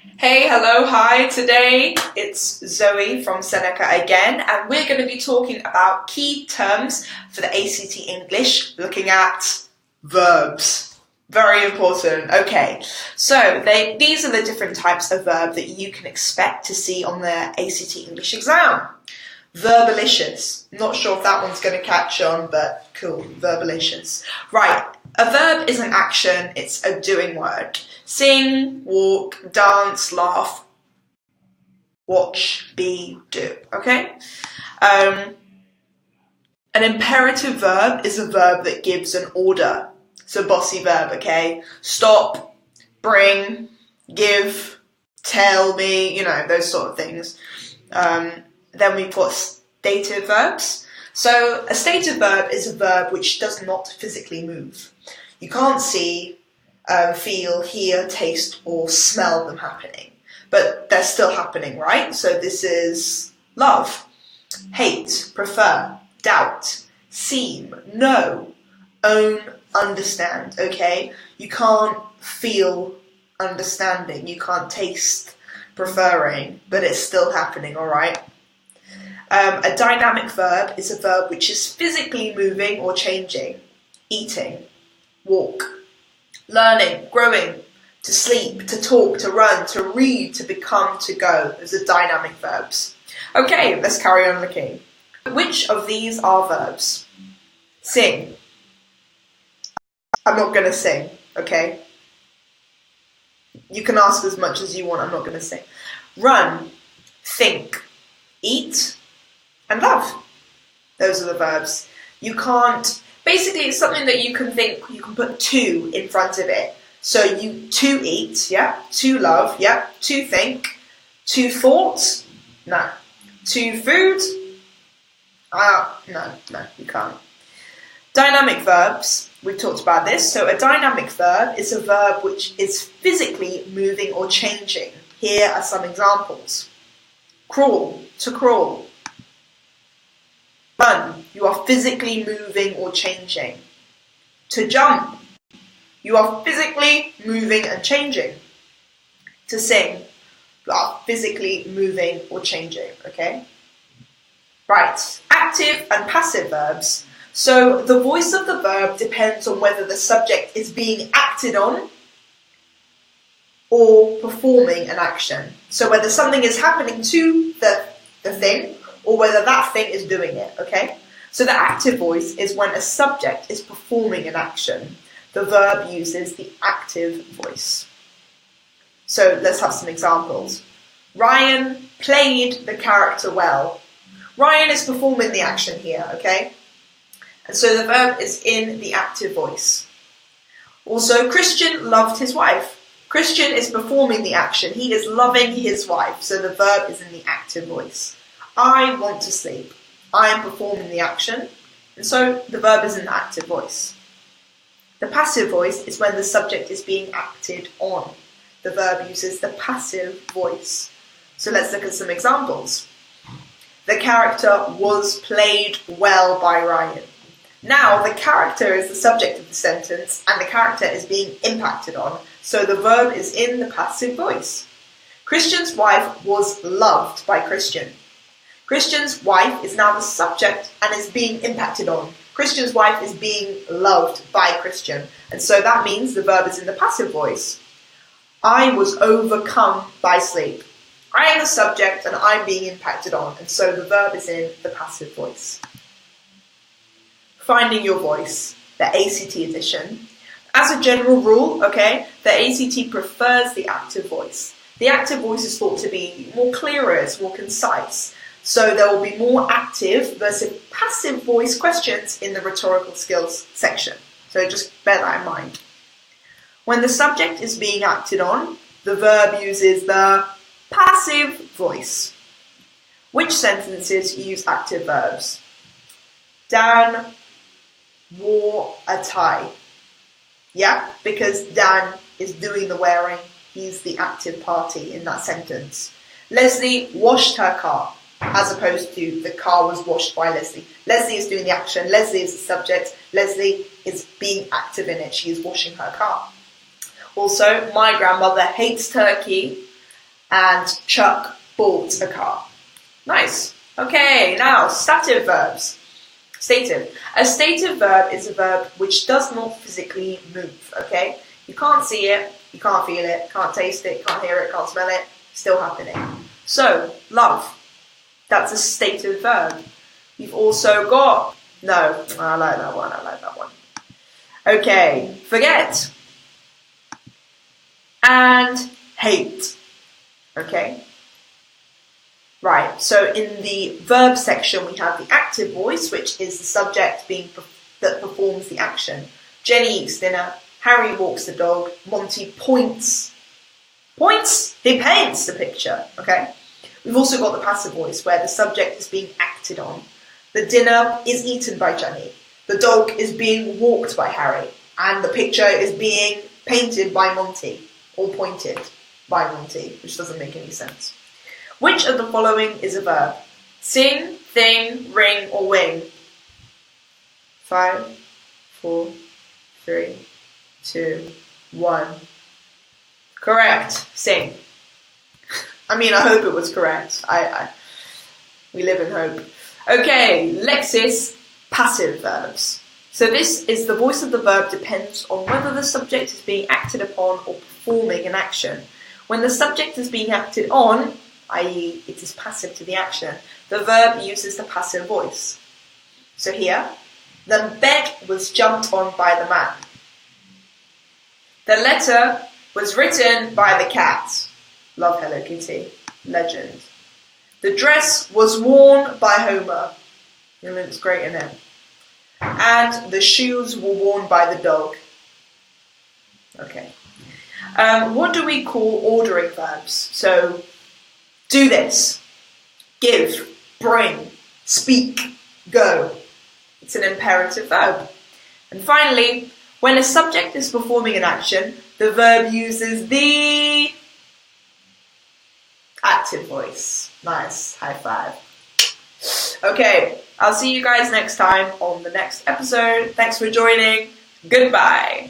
Hey, hello, hi. Today it's Zoe from Seneca again, and we're going to be talking about key terms for the ACT English, looking at verbs. Very important. Okay, so these are the different types of verb that you can expect to see on the ACT English exam. Verbalicious. Not sure if that one's going to catch on, but cool. Verbalicious. Right. A verb is an action. It's a doing word. Sing, walk, dance, laugh, watch, be, do. Okay? An imperative verb is a verb that gives an order. It's a bossy verb, okay? Stop, bring, give, tell me, those sort of things. Then we've got stative verbs. So a stative verb is a verb which does not physically move. You can't see, feel, hear, taste, or smell them happening. But they're still happening, right? So this is love, hate, prefer, doubt, seem, know, own, understand, okay? You can't feel understanding. You can't taste preferring, but it's still happening, all right? A dynamic verb is a verb which is physically moving or changing. Eating, walk, learning, growing, to sleep, to talk, to run, to read, to become, to go. Those are dynamic verbs. Okay, let's carry on looking. Which of these are verbs? Sing. I'm not going to sing, okay? You can ask as much as you want, I'm not going to sing. Run, think, eat, and love. Those are the verbs. You can't, basically it's something that you can think, you can put to in front of it. So to eat, yeah, to love, yeah, to think, to thoughts, no. To food, no, you can't. Dynamic verbs, we've talked about this. So a dynamic verb is a verb which is physically moving or changing. Here are some examples. Crawl, to crawl. Run, you are physically moving or changing. To jump, you are physically moving and changing. To sing, you are physically moving or changing, okay? Right, active and passive verbs. So the voice of the verb depends on whether the subject is being acted on or performing an action. So whether something is happening to the thing or whether that thing is doing it, okay? So the active voice is when a subject is performing an action. The verb uses the active voice. So let's have some examples. Ryan played the character well. Ryan is performing the action here, okay? And so the verb is in the active voice. Also, Christian loved his wife. Christian is performing the action. He is loving his wife. So the verb is in the active voice. I want to sleep. I am performing the action. And so the verb is in the active voice. The passive voice is when the subject is being acted on. The verb uses the passive voice. So let's look at some examples. The character was played well by Ryan. Now, the character is the subject of the sentence and the character is being impacted on, so the verb is in the passive voice. Christian's wife was loved by Christian. Christian's wife is now the subject and is being impacted on. Christian's wife is being loved by Christian, and so that means the verb is in the passive voice. I was overcome by sleep. I am the subject and I'm being impacted on, and so the verb is in the passive voice. Finding your voice, the ACT edition. As a general rule, okay, the ACT prefers the active voice. The active voice is thought to be more clearer, it's more concise. So there will be more active versus passive voice questions in the rhetorical skills section. So just bear that in mind. When the subject is being acted on, the verb uses the passive voice. Which sentences use active verbs? Dan wore a tie. Yeah, because Dan is doing the wearing. He's the active party in that sentence. Leslie washed her car, as opposed to the car was washed by Leslie. Leslie is doing the action. Leslie is the subject. Leslie is being active in it. She is washing her car. Also, my grandmother hates turkey and Chuck bought a car. Nice. Okay, now stative verbs. Stative. A stative verb is a verb which does not physically move, okay? You can't see it, you can't feel it, can't taste it, can't hear it, can't smell it, still happening. So, love. That's a stative verb. You've also got, no, I like that one. Okay, forget. And hate. Okay? Right, so in the verb section we have the active voice, which is the subject that performs the action. Jenny eats dinner, Harry walks the dog, Monty points. Points? He paints the picture, okay? We've also got the passive voice, where the subject is being acted on. The dinner is eaten by Jenny, the dog is being walked by Harry, and the picture is being painted by Monty, or pointed by Monty, which doesn't make any sense. Which of the following is a verb? Sing, thing, ring, or wing? 5, 4, 3, 2, 1. Correct. Sing. I mean, I hope it was correct. We live in hope. Okay, Lexis, passive verbs. So this is the voice of the verb depends on whether the subject is being acted upon or performing an action. When the subject is being acted on, i.e. it is passive to the action, the verb uses the passive voice. So here, the bed was jumped on by the man. The letter was written by the cat. Love Hello Kitty. Legend. The dress was worn by Homer. It looks great in it. And the shoes were worn by the dog. Okay. What do we call ordering verbs? So, do this, give, bring, speak, go. It's an imperative verb. And finally, when a subject is performing an action, the verb uses the active voice. Nice, high five. Okay, I'll see you guys next time on the next episode. Thanks for joining. Goodbye.